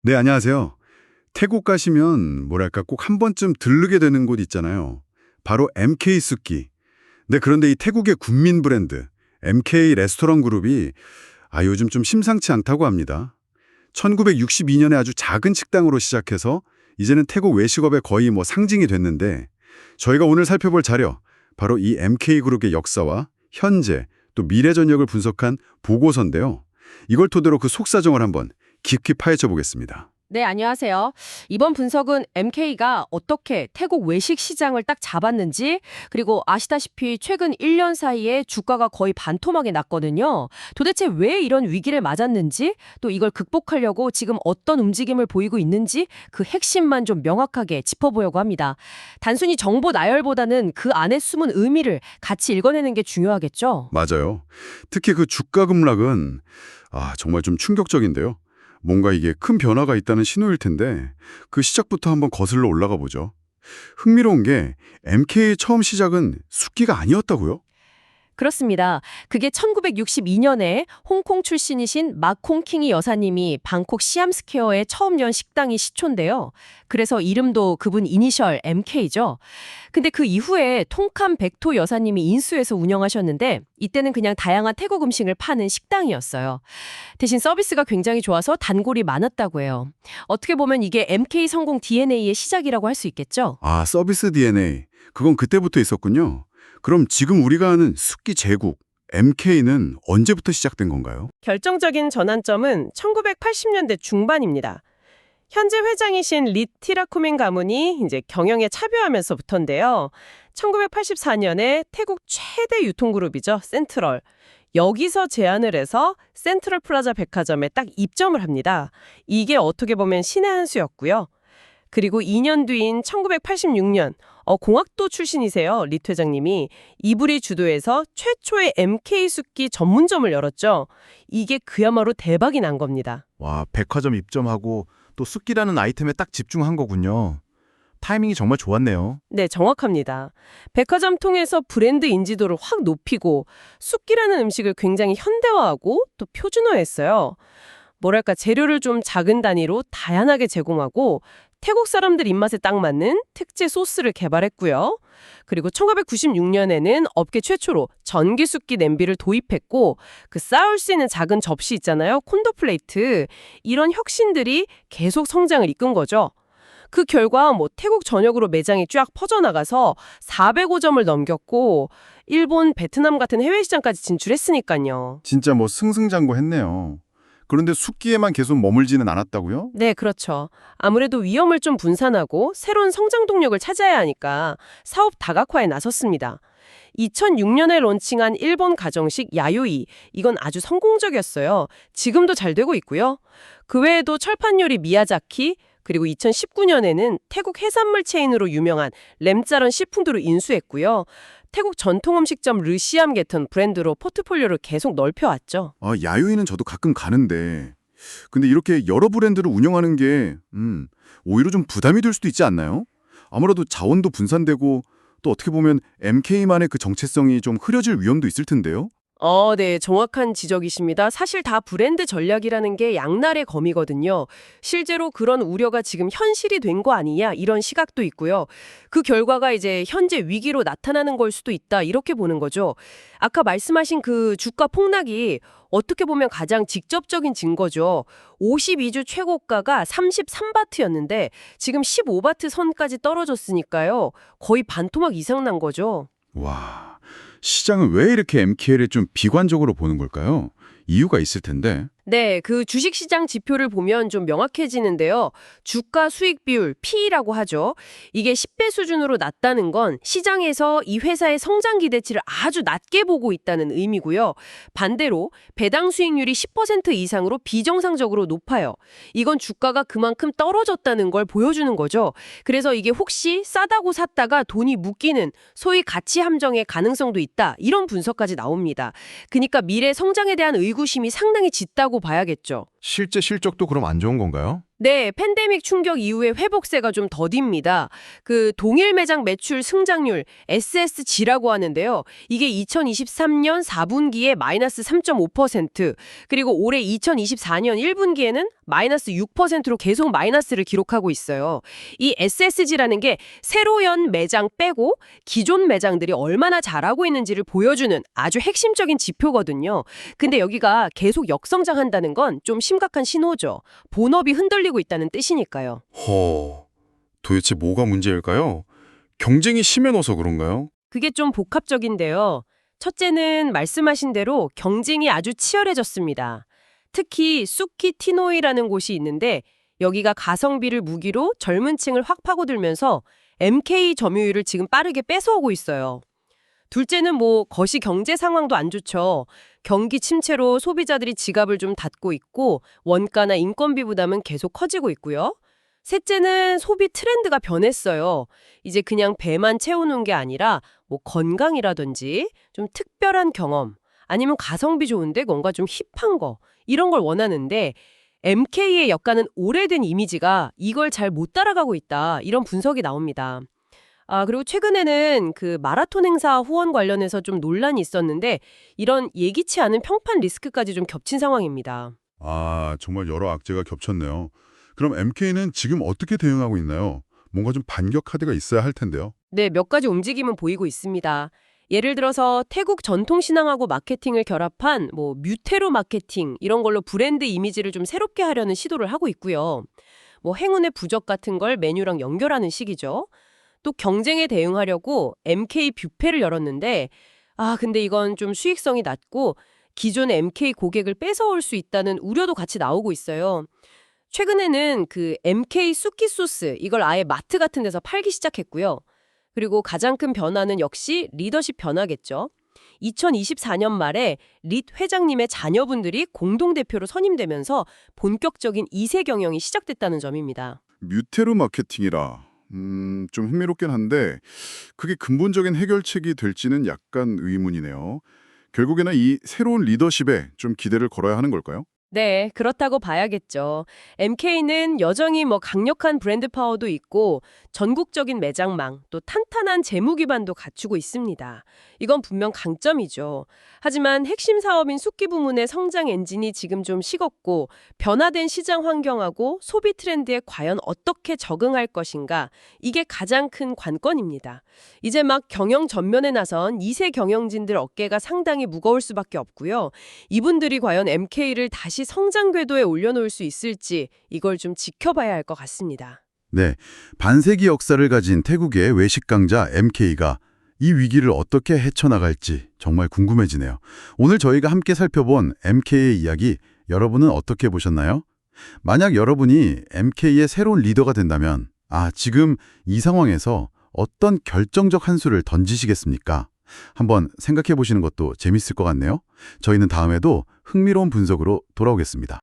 네, 안녕하세요. 태국 가시면 뭐랄까 꼭 한 번쯤 들르게 되는 곳 있잖아요. 바로 MK 숲기. 네, 그런데 이 태국의 국민 브랜드 MK 레스토랑 그룹이 요즘 좀 심상치 않다고 합니다. 1962년에 아주 작은 식당으로 시작해서 이제는 태국 외식업의 거의 상징이 됐는데 저희가 오늘 살펴볼 자료, 바로 이 MK 그룹의 역사와 현재 또 미래 전역을 분석한 보고서인데요. 이걸 토대로 그 속사정을 한번 깊이 파헤쳐 보겠습니다. 네, 안녕하세요. 이번 분석은 MK가 어떻게 태국 외식 시장을 딱 잡았는지, 그리고 아시다시피 최근 1년 사이에 주가가 거의 반토막이 났거든요. 도대체 왜 이런 위기를 맞았는지, 또 이걸 극복하려고 지금 어떤 움직임을 보이고 있는지 그 핵심만 좀 명확하게 짚어보려고 합니다. 단순히 정보 나열보다는 그 안에 숨은 의미를 같이 읽어내는 게 중요하겠죠? 맞아요. 특히 그 주가 급락은 정말 좀 충격적인데요. 뭔가 이게 큰 변화가 있다는 신호일 텐데 그 시작부터 한번 거슬러 올라가 보죠. 흥미로운 게 MK의 처음 시작은 숫기가 아니었다고요? 그렇습니다. 그게 1962년에 홍콩 출신이신 마콩킹이 여사님이 방콕 시암스퀘어에 처음 연 식당이 시초인데요. 그래서 이름도 그분 이니셜 MK죠. 근데 그 이후에 통캄 백토 여사님이 인수해서 운영하셨는데 이때는 그냥 다양한 태국 음식을 파는 식당이었어요. 대신 서비스가 굉장히 좋아서 단골이 많았다고 해요. 어떻게 보면 이게 MK 성공 DNA의 시작이라고 할 수 있겠죠? 서비스 DNA. 그건 그때부터 있었군요. 그럼 지금 우리가 아는 숫기 제국 MK는 언제부터 시작된 건가요? 결정적인 전환점은 1980년대 중반입니다. 현재 회장이신 리티라쿠민 가문이 이제 경영에 참여하면서부터인데요. 1984년에 태국 최대 유통그룹이죠. 센트럴. 여기서 제안을 해서 센트럴 플라자 백화점에 딱 입점을 합니다. 이게 어떻게 보면 신의 한 수였고요. 그리고 2년 뒤인 1986년 공학도 출신이세요. 리 회장님이 이불이 주도해서 최초의 MK 숫기 전문점을 열었죠. 이게 그야말로 대박이 난 겁니다. 와, 백화점 입점하고 또 숫기라는 아이템에 딱 집중한 거군요. 타이밍이 정말 좋았네요. 네, 정확합니다. 백화점 통해서 브랜드 인지도를 확 높이고 숫기라는 음식을 굉장히 현대화하고 또 표준화했어요. 뭐랄까 재료를 좀 작은 단위로 다양하게 제공하고 태국 사람들 입맛에 딱 맞는 특제 소스를 개발했고요. 그리고 1996년에는 업계 최초로 전기 숫기 냄비를 도입했고 그 쌓을 수 있는 작은 접시 있잖아요. 콘도 플레이트. 이런 혁신들이 계속 성장을 이끈 거죠. 그 결과 태국 전역으로 매장이 쫙 퍼져나가서 405점을 넘겼고 일본, 베트남 같은 해외 시장까지 진출했으니까요. 진짜 승승장구했네요. 그런데 숫기에만 계속 머물지는 않았다고요? 네, 그렇죠. 아무래도 위험을 좀 분산하고 새로운 성장 동력을 찾아야 하니까 사업 다각화에 나섰습니다. 2006년에 론칭한 일본 가정식 야요이, 이건 아주 성공적이었어요. 지금도 잘 되고 있고요. 그 외에도 철판 요리 미야자키, 그리고 2019년에는 태국 해산물 체인으로 유명한 램짜런 시푸드로 인수했고요. 태국 전통 음식점 르시암 같은 브랜드로 포트폴리오를 계속 넓혀왔죠. 야요이는 저도 가끔 가는데 근데 이렇게 여러 브랜드를 운영하는 게 오히려 좀 부담이 될 수도 있지 않나요? 아무래도 자원도 분산되고 또 어떻게 보면 MK만의 그 정체성이 좀 흐려질 위험도 있을 텐데요. 네, 정확한 지적이십니다. 사실 다 브랜드 전략이라는 게 양날의 검이거든요. 실제로 그런 우려가 지금 현실이 된 거 아니냐 이런 시각도 있고요. 그 결과가 이제 현재 위기로 나타나는 걸 수도 있다 이렇게 보는 거죠. 아까 말씀하신 그 주가 폭락이 어떻게 보면 가장 직접적인 증거죠. 52주 최고가가 33바트였는데 지금 15바트 선까지 떨어졌으니까요. 거의 반토막 이상 난 거죠. 와, 시장은 왜 이렇게 MK를 좀 비관적으로 보는 걸까요? 이유가 있을 텐데. 네, 그 주식시장 지표를 보면 좀 명확해지는데요. 주가 수익 비율, P라고 하죠. 이게 10배 수준으로 낮다는 건 시장에서 이 회사의 성장 기대치를 아주 낮게 보고 있다는 의미고요. 반대로 배당 수익률이 10% 이상으로 비정상적으로 높아요. 이건 주가가 그만큼 떨어졌다는 걸 보여주는 거죠. 그래서 이게 혹시 싸다고 샀다가 돈이 묶이는 소위 가치 함정의 가능성도 있다. 이런 분석까지 나옵니다. 그러니까 미래 성장에 대한 의구심이 상당히 짙다고 봐야겠죠. 실제 실적도 그럼 안 좋은 건가요? 네, 팬데믹 충격 이후에 회복세가 좀 더딥니다. 그 동일 매장 매출 승장률 SSG라고 하는데요. 이게 2023년 4분기에 마이너스 3.5%, 그리고 올해 2024년 1분기에는 마이너스 6%로 계속 마이너스를 기록하고 있어요. 이 SSG라는 게 새로 연 매장 빼고 기존 매장들이 얼마나 잘하고 있는지를 보여주는 아주 핵심적인 지표거든요. 근데 여기가 계속 역성장한다는 건 좀 심각한 신호죠. 본업이 흔들리고 있다는 뜻이니까요. 도대체 뭐가 문제일까요? 경쟁이 심해져서 그런가요? 그게 좀 복합적인데요. 첫째는 말씀하신 대로 경쟁이 아주 치열해졌습니다. 특히 수키 티노이라는 곳이 있는데 여기가 가성비를 무기로 젊은 층을 확 파고들면서 MK 점유율을 지금 빠르게 뺏어오고 있어요. 둘째는 거시 경제 상황도 안 좋죠. 경기 침체로 소비자들이 지갑을 좀 닫고 있고 원가나 인건비 부담은 계속 커지고 있고요. 셋째는 소비 트렌드가 변했어요. 이제 그냥 배만 채우는 게 아니라 건강이라든지 좀 특별한 경험 아니면 가성비 좋은데 뭔가 좀 힙한 거 이런 걸 원하는데 MK의 약간은 오래된 이미지가 이걸 잘 못 따라가고 있다 이런 분석이 나옵니다. 그리고 최근에는 그 마라톤 행사 후원 관련해서 좀 논란이 있었는데 이런 예기치 않은 평판 리스크까지 좀 겹친 상황입니다. 정말 여러 악재가 겹쳤네요. 그럼 MK는 지금 어떻게 대응하고 있나요? 뭔가 좀 반격 카드가 있어야 할 텐데요. 네, 몇 가지 움직임은 보이고 있습니다. 예를 들어서 태국 전통신앙하고 마케팅을 결합한 뮤테로 마케팅 이런 걸로 브랜드 이미지를 좀 새롭게 하려는 시도를 하고 있고요. 행운의 부적 같은 걸 메뉴랑 연결하는 식이죠. 또 경쟁에 대응하려고 MK 뷔페를 열었는데 근데 이건 좀 수익성이 낮고 기존의 MK 고객을 뺏어올 수 있다는 우려도 같이 나오고 있어요. 최근에는 그 MK 수키 소스 이걸 아예 마트 같은 데서 팔기 시작했고요. 그리고 가장 큰 변화는 역시 리더십 변화겠죠. 2024년 말에 릿 회장님의 자녀분들이 공동대표로 선임되면서 본격적인 2세 경영이 시작됐다는 점입니다. 뮤테로 마케팅이라. 좀 흥미롭긴 한데 그게 근본적인 해결책이 될지는 약간 의문이네요. 결국에는 이 새로운 리더십에 좀 기대를 걸어야 하는 걸까요? 네, 그렇다고 봐야겠죠. MK는 여전히 강력한 브랜드 파워도 있고 전국적인 매장망, 또 탄탄한 재무 기반도 갖추고 있습니다. 이건 분명 강점이죠. 하지만 핵심 사업인 숙기 부문의 성장 엔진이 지금 좀 식었고 변화된 시장 환경하고 소비 트렌드에 과연 어떻게 적응할 것인가, 이게 가장 큰 관건입니다. 이제 막 경영 전면에 나선 2세 경영진들 어깨가 상당히 무거울 수밖에 없고요. 이분들이 과연 MK를 다시 성장 궤도에 올려놓을 수 있을지 이걸 좀 지켜봐야 할 것 같습니다. 네, 반세기 역사를 가진 태국의 외식 강자 MK가 이 위기를 어떻게 헤쳐나갈지 정말 궁금해지네요. 오늘 저희가 함께 살펴본 MK의 이야기, 여러분은 어떻게 보셨나요? 만약 여러분이 MK의 새로운 리더가 된다면 지금 이 상황에서 어떤 결정적 한 수를 던지시겠습니까? 한번 생각해 보시는 것도 재밌을 것 같네요. 저희는 다음에도 흥미로운 분석으로 돌아오겠습니다.